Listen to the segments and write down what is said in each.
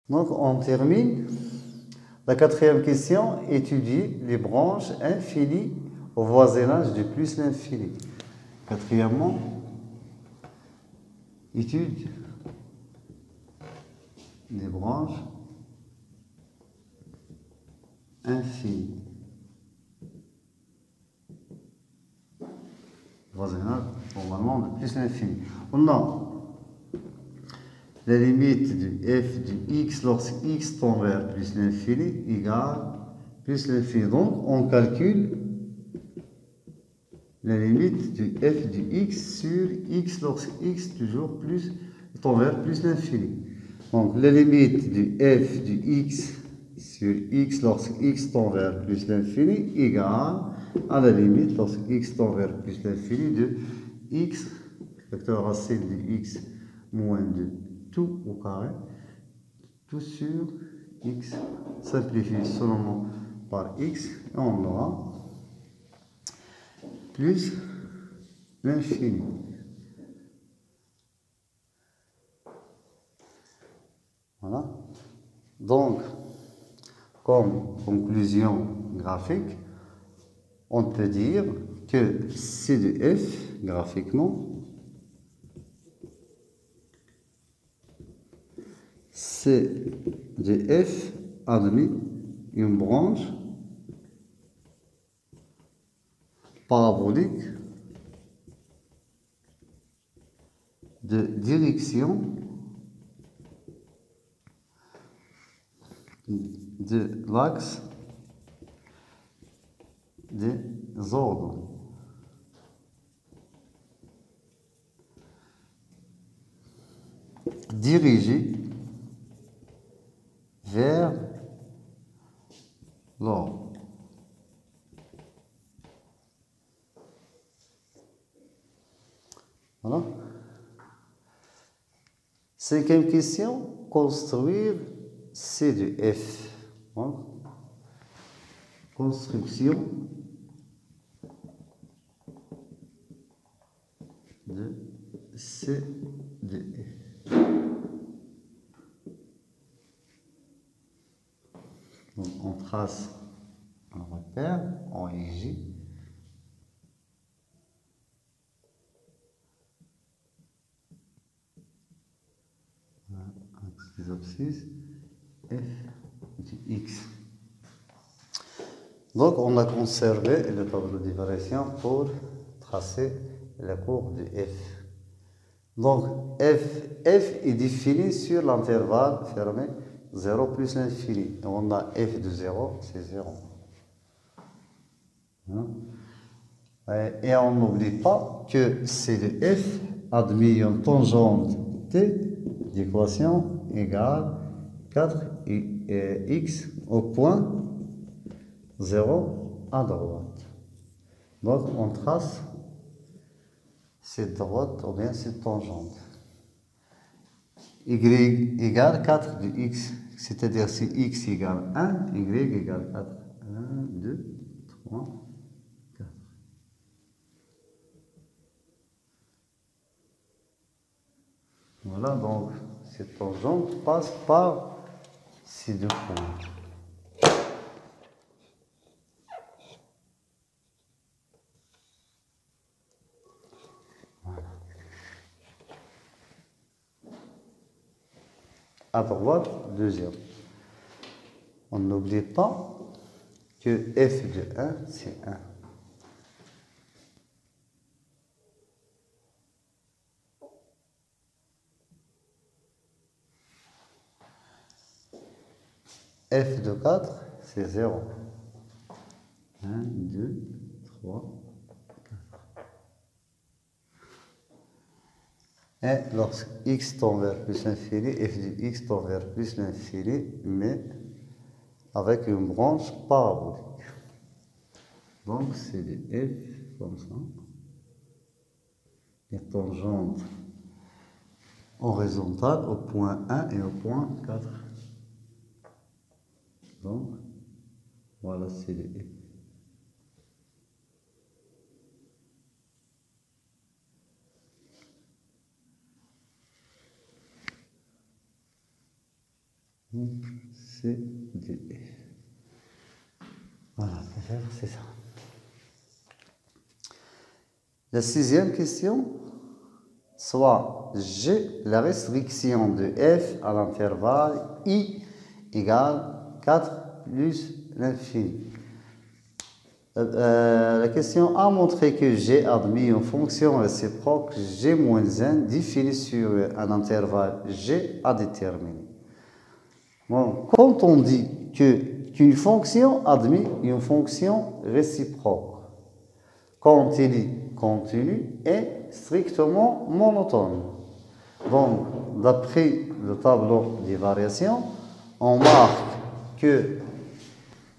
Donc, on termine. La quatrième question, étudier les branches infinies au voisinage de plus l'infini. Quatrièmement, étude des branches infinies. Voisinage, normalement, de plus l'infini. On a la limite du f du x lorsque x tend vers plus l'infini égale plus l'infini. Donc, on calcule la limite du f du x sur x lorsque x toujours plus tend vers plus l'infini. Donc, la limite du f du x sur x lorsque x tend vers plus l'infini égale à la limite lorsque x tend vers plus l'infini de x, facteur racine de x moins 2, tout au carré, tout sur x, simplifié seulement par x, et on aura plus l'infini. Voilà. Donc, comme conclusion graphique, on peut dire que C de f, graphiquement, C de f admet une branche parabolique de direction de l'axe des ordres. Dirigés vers l'ordre. Voilà. Cinquième question, construire C de F. Voilà. Construction de C de F. Donc, on trace un repère en IG. Axe des abscisses F du X. Donc, on a conservé le tableau de variation pour tracer la courbe de F. Donc, F est défini sur l'intervalle fermé 0 plus l'infini. On a F de 0, c'est 0. Et on n'oublie pas que C de F admet une tangente T d'équation égale 4x au point 0 à droite. Donc, on trace cette droite ou bien cette tangente. Y égale 4 de x, c'est-à-dire si x égale 1, y égale 4. 1, 2, 3, 4. Voilà, donc cette tangente passe par ces deux points. Voilà. À droite, deuxième. On n'oublie pas que f de 1, c'est 1. F de 4, c'est 0. 1, 2, 3, 4. Et lorsque x tend vers plus l'infini, f de x tend vers plus l'infini, mais avec une branche parabolique. Donc, c'est de f comme ça. Les tangentes horizontales au point 1 et au point 4. Donc, voilà, c'est de f. C de F. Voilà, peut-être c'est ça. La sixième question, soit j'ai la restriction de F à l'intervalle I égale 4 plus l'infini. La question a montré que G admis une fonction réciproque G-1 définie sur un intervalle G à déterminer. Bon, quand on dit qu'une fonction admet une fonction réciproque, quand il est continu et strictement monotone. Donc, d'après le tableau des variations, on marque que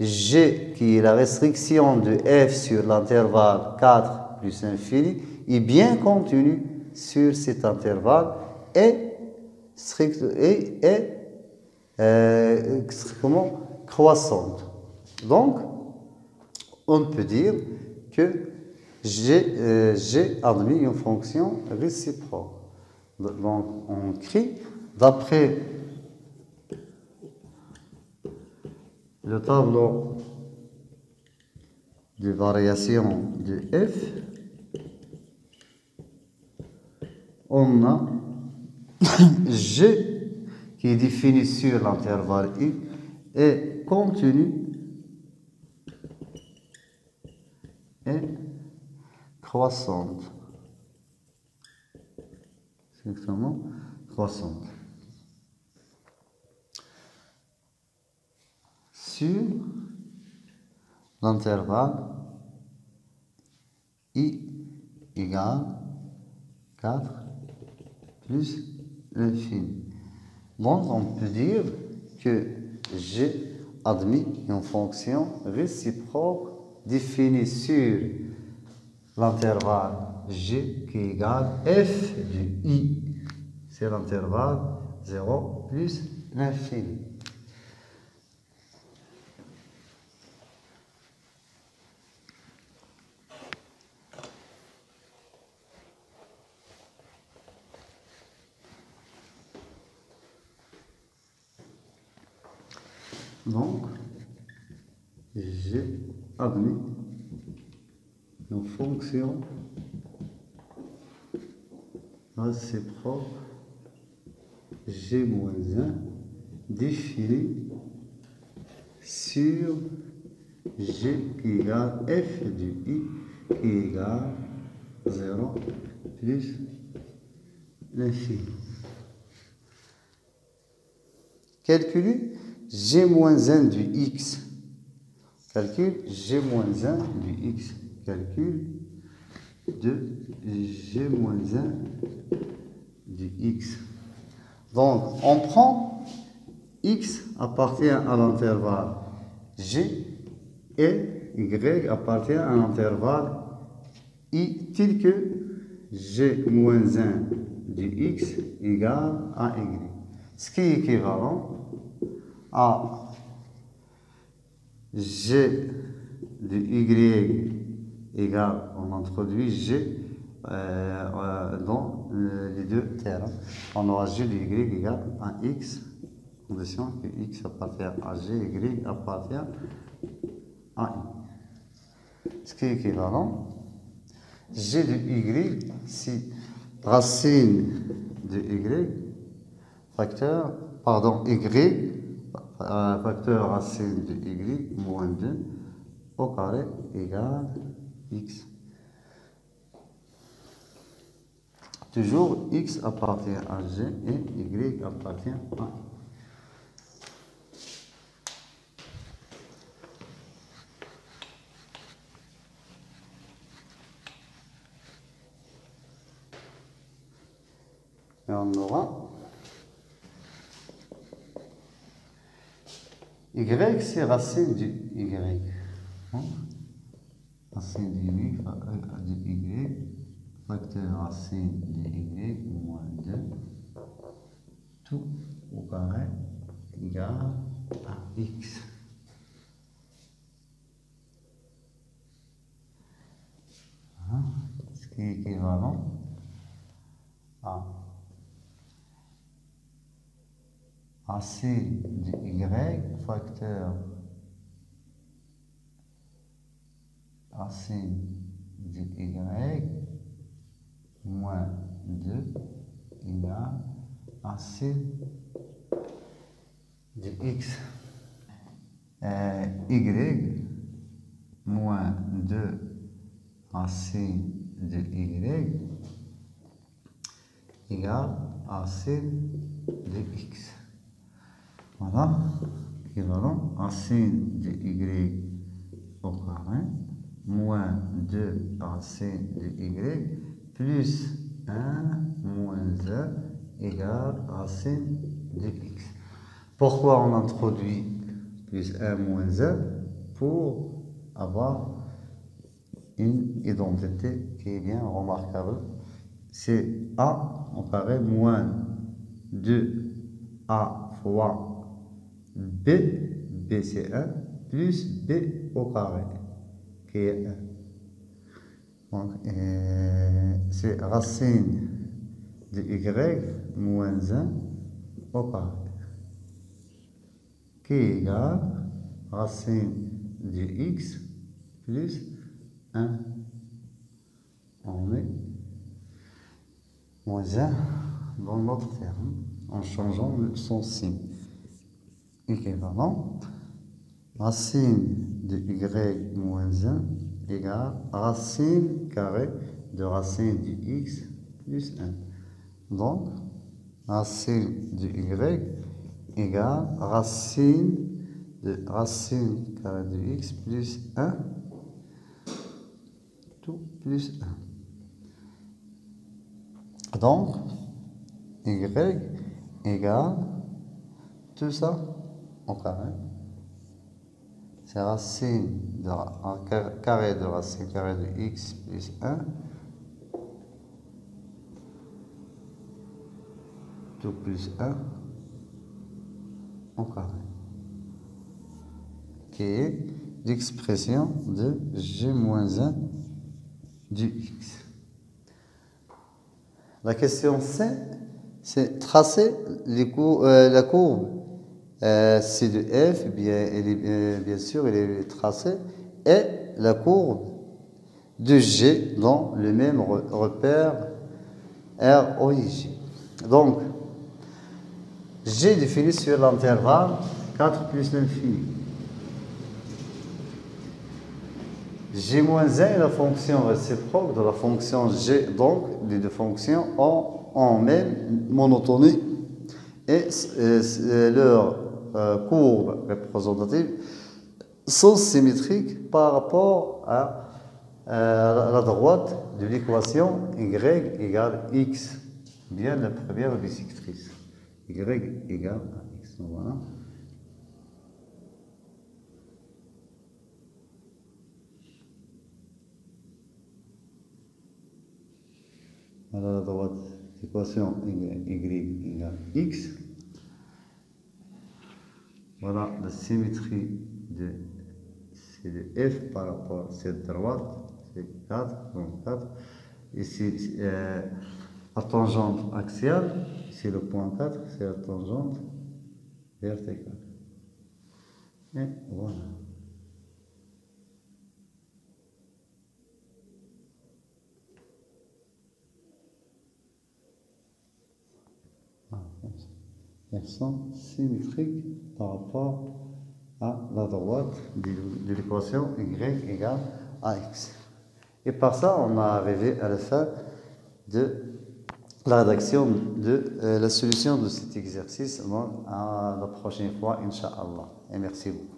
G, qui est la restriction de F sur l'intervalle 4 plus infini, est bien continu sur cet intervalle et croissante. Donc, on peut dire que G admet une fonction réciproque. Donc, on écrit d'après le tableau de variation de F, on a G qui est défini sur l'intervalle I est continu et croissante. Exactement, croissante. Sur l'intervalle I égale 4 plus l'infini. Donc, on peut dire que G admet une fonction réciproque définie sur l'intervalle G qui égale F du I. C'est l'intervalle 0 plus l'infini. Donc, j'ai admis une fonction réciproque G-1 définie sur G qui égale F du I qui égale 0 plus l'infini. Calculer G-1 du X. Calcul G-1 du X. Calcul de G-1 du X. Donc, on prend X appartient à l'intervalle G et Y appartient à l'intervalle I tel que G-1 du X égale à Y. Ce qui est équivalent à G de Y égale, on introduit G dans les deux termes. On aura G de Y égale à X, condition que X appartient à G, Y appartient à I. Ce qui est équivalent, G de Y, c'est racine de Y, facteur racine de Y moins 2 au carré égale X. Toujours X appartient à G et Y appartient à I. Et on aura Y, c'est racine du Y. Racine de Y, facteur racine de Y moins 2, tout au carré égale à X. Ce qui est équivalent à racine de y facteur racine de y moins 2 égale racine de x. Y moins 2 racine de y égale racine de x. Voilà, équivalent racine de y au carré moins 2 racine de y plus 1 moins 1 égale racine de x. Pourquoi on introduit plus 1 moins 1? Pour avoir une identité qui est bien remarquable. C'est a au carré moins 2a fois b, b c'est 1, plus b au carré, qui est 1. Donc, c'est racine de y moins 1 au carré, qui est égal racine de x plus 1. On met moins 1 dans l'autre terme, en changeant son signe. Équivalent, racine de y moins 1 égale racine carrée de racine de x plus 1. Donc, racine de y égale racine carrée de x plus 1, tout plus 1. Donc, y égale tout ça au carré. C'est racine carré de racine carrée de x plus 1, tout plus 1 au carré, qui est l'expression de g moins 1 du x. La question C, c'est tracer la courbe C de f, bien sûr, elle est tracée, et la courbe de G dans le même repère R, O, I, G. Donc, G défini sur l'intervalle 4 plus l'infini. G-1 est la fonction réciproque de la fonction G, donc les deux fonctions ont même monotonie et leurs courbes représentatives sont symétriques par rapport à la droite de l'équation y égale x, bien la première bisectrice. Y égale à x. Donc, voilà. À la droite, l'équation y égale x. Voilà la symétrie de f par rapport à cette droite, c'est 4, donc 4. Ici, la tangente axiale, ici le point 4, c'est la tangente verticale. Et voilà. Elles sont symétriques par rapport à la droite de l'équation y égale à x. Et par ça, on a arrivé à la fin de la rédaction de la solution de cet exercice. À la prochaine fois, Inch'Allah. Et merci beaucoup.